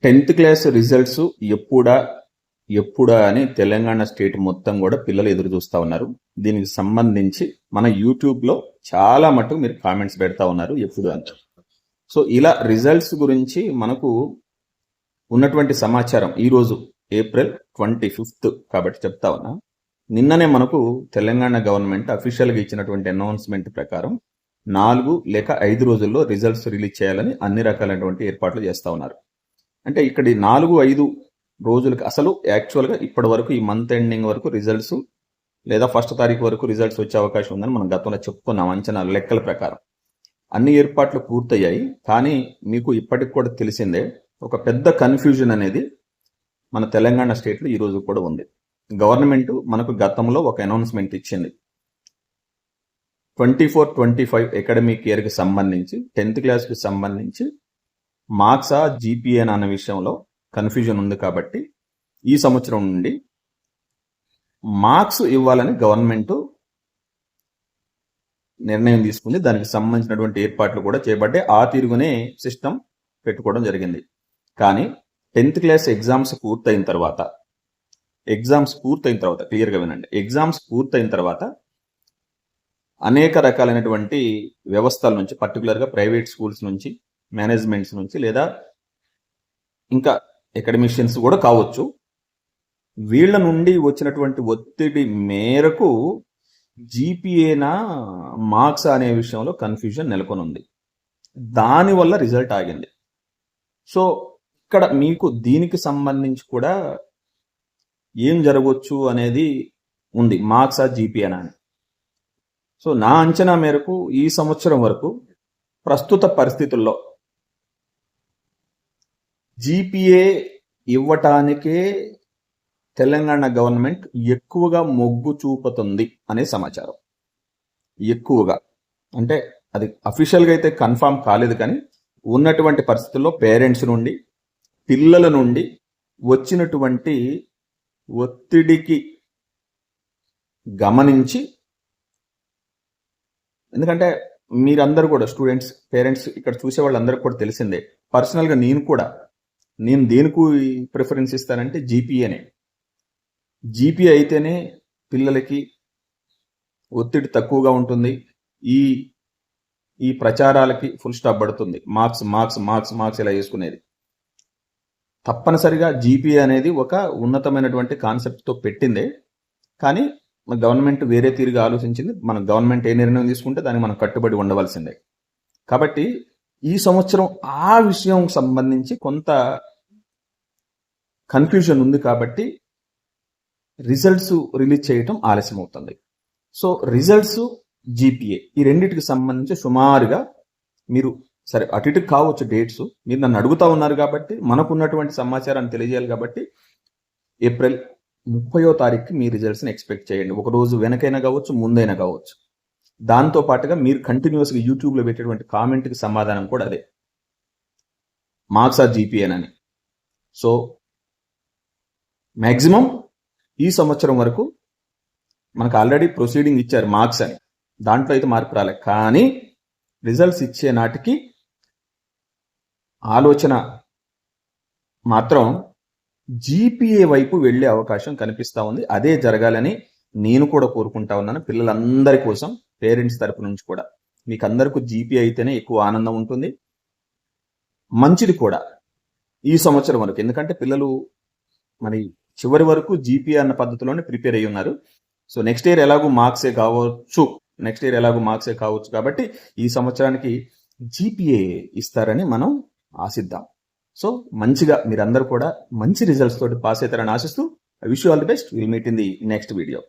10th class results ఎప్పుడా అని Telangana state మొత్తం కూడా పిల్లలు ఎదురు చూస్తూ ఉన్నారు. దీనికి సంబంధించి మన యూట్యూబ్లో చాలా మటుకు మీరు కామెంట్స్ పెడతా ఉన్నారు ఎప్పుడు అని. సో ఇలా రిజల్ట్స్ గురించి మనకు ఉన్నటువంటి సమాచారం ఈరోజు April 25 కాబట్టి చెప్తా ఉన్నా. నిన్ననే మనకు తెలంగాణ గవర్నమెంట్ అఫీషియల్గా ఇచ్చినటువంటి అనౌన్స్మెంట్ ప్రకారం 4 లేక 5 రోజుల్లో రిజల్ట్స్ రిలీజ్ చేయాలని అన్ని రకాలైనటువంటి ఏర్పాట్లు చేస్తూ ఉన్నారు. అంటే ఇక్కడ 4-5 రోజులకి అసలు యాక్చువల్గా ఇప్పటి వరకు ఈ మంత్ ఎండింగ్ వరకు రిజల్ట్స్ లేదా 1st తారీఖు వరకు రిజల్ట్స్ వచ్చే అవకాశం ఉందని మనం గతంలో చెప్పుకున్నాం. అంచనా లెక్కల ప్రకారం అన్ని ఏర్పాట్లు పూర్తయ్యాయి. కానీ మీకు ఇప్పటికి కూడా తెలిసిందే ఒక పెద్ద కన్ఫ్యూజన్ అనేది మన తెలంగాణ స్టేట్లో ఈరోజు కూడా ఉంది. గవర్నమెంట్ మనకు గతంలో ఒక అనౌన్స్మెంట్ ఇచ్చింది. 24-25 అకాడమిక్ ఇయర్కి సంబంధించి 10th క్లాస్కి సంబంధించి మార్క్సా జీపీఏ అన్న విషయంలో కన్ఫ్యూజన్ ఉంది కాబట్టి ఈ సంవత్సరం నుండి మార్క్స్ ఇవ్వాలని గవర్నమెంట్ నిర్ణయం తీసుకుంది. దానికి సంబంధించినటువంటి ఏర్పాట్లు కూడా చేపట్టే ఆ తీరుగునే సిస్టమ్ పెట్టుకోవడం జరిగింది. కానీ 10th క్లాస్ ఎగ్జామ్స్ పూర్తయిన తర్వాత క్లియర్గా వినండి, ఎగ్జామ్స్ పూర్తయిన తర్వాత అనేక రకాలైనటువంటి వ్యవస్థల నుంచి, పర్టికులర్గా ప్రైవేట్ స్కూల్స్ నుంచి, మేనేజ్మెంట్స్ నుంచి, లేదా ఇంకా అకాడమిషియన్స్ కూడా కావచ్చు, వీళ్ళ నుండి వచ్చినటువంటి ఒత్తిడి మేరకు జీపీఏనా మార్క్స్ అనే విషయంలో కన్ఫ్యూజన్ నెలకొని ఉంది. దానివల్ల రిజల్ట్ ఆగింది. సో ఇక్కడ మీకు దీనికి సంబంధించి కూడా ఏం జరగవచ్చు అనేది ఉంది, మార్క్సా జీపీఏనా అని. సో నా అంచనా మేరకు ఈ సంవత్సరం వరకు ప్రస్తుత పరిస్థితుల్లో జీపీఏ ఇవ్వటానికే తెలంగాణ గవర్నమెంట్ ఎక్కువగా మొగ్గు చూపుతుంది అనే సమాచారం. ఎక్కువగా అంటే అది అఫీషియల్గా అయితే కన్ఫామ్ కాలేదు, కానీ ఉన్నటువంటి పరిస్థితుల్లో పేరెంట్స్ నుండి, పిల్లల నుండి వచ్చినటువంటి ఒత్తిడికి గమనించి, ఎందుకంటే మీరందరూ కూడా స్టూడెంట్స్, పేరెంట్స్, ఇక్కడ చూసే వాళ్ళందరికీ కూడా తెలిసిందే. పర్సనల్గా నేను దేనికి ప్రిఫరెన్స్ ఇస్తానంటే జీపీఏనే. జీపీఏ అయితేనే పిల్లలకి ఒత్తిడి తక్కువగా ఉంటుంది. ఈ ప్రచారాలకి ఫుల్ స్టాప్ పడుతుంది. మార్క్స్ మార్క్స్ మార్క్స్ మార్క్స్ ఇలా వేసుకునేది తప్పనిసరిగా జీపీఏ అనేది ఒక ఉన్నతమైనటువంటి కాన్సెప్ట్తో పెట్టిందే. కానీ మన గవర్నమెంట్ వేరే తీరుగా ఆలోచించింది. మన గవర్నమెంట్ ఏ నిర్ణయం తీసుకుంటే దానికి మనం కట్టుబడి ఉండవలసిందే. కాబట్టి ఈ సంవత్సరం ఆ విషయం సంబంధించి కొంత కన్ఫ్యూజన్ ఉంది కాబట్టి రిజల్ట్స్ రిలీజ్ చేయటం ఆలస్యం అవుతుంది. సో రిజల్ట్స్, జీపీఏ ఈ రెండింటికి సంబంధించి సుమారుగా మీరు సరే అటు ఇటు కావచ్చు డేట్స్, మీరు నన్ను అడుగుతా ఉన్నారు కాబట్టి మనకున్నటువంటి సమాచారాన్ని తెలియజేయాలి కాబట్టి April 30వ తారీఖుకి మీ రిజల్ట్స్ని ఎక్స్పెక్ట్ చేయండి. ఒక రోజు వెనకైనా కావచ్చు, ముందైనా కావచ్చు. దాంతో పాటుగా మీరు కంటిన్యూస్గా యూట్యూబ్లో పెట్టేటువంటి కామెంట్కి సమాధానం కూడా అదే, మార్క్సా జీపీఏనని. సో మ్యాక్సిమం ఈ సంవత్సరం వరకు మనకు ఆల్రెడీ ప్రొసీడింగ్ ఇచ్చారు మార్క్స్ అని, దాంట్లో అయితే మార్పు రాలే. కానీ రిజల్ట్స్ ఇచ్చే నాటికి ఆలోచన మాత్రం జీపీఏ వైపు వెళ్ళే అవకాశం కనిపిస్తూ ఉంది. అదే జరగాలని నేను కూడా కోరుకుంటా ఉన్నాను, పిల్లలందరి కోసం, పేరెంట్స్ తరపు నుంచి కూడా. మీకు అందరికీ జీపీఏ అయితేనే ఎక్కువ ఆనందం ఉంటుంది, మంచిది కూడా ఈ సంవత్సరం వరకు. ఎందుకంటే పిల్లలు మరి చివరి వరకు జీపీఏ అన్న పద్ధతిలోనే ప్రిపేర్ అయ్యి ఉన్నారు. సో నెక్స్ట్ ఇయర్ ఎలాగూ మార్క్సే కావచ్చు కాబట్టి ఈ సంవత్సరానికి జీపీఏ ఇస్తారని మనం ఆశిద్దాం. సో మంచిగా మీరందరూ కూడా మంచి రిజల్ట్స్ తోటి పాస్ అవుతారని ఆశిస్తూ, I wish you all the best. Will meet in the next video.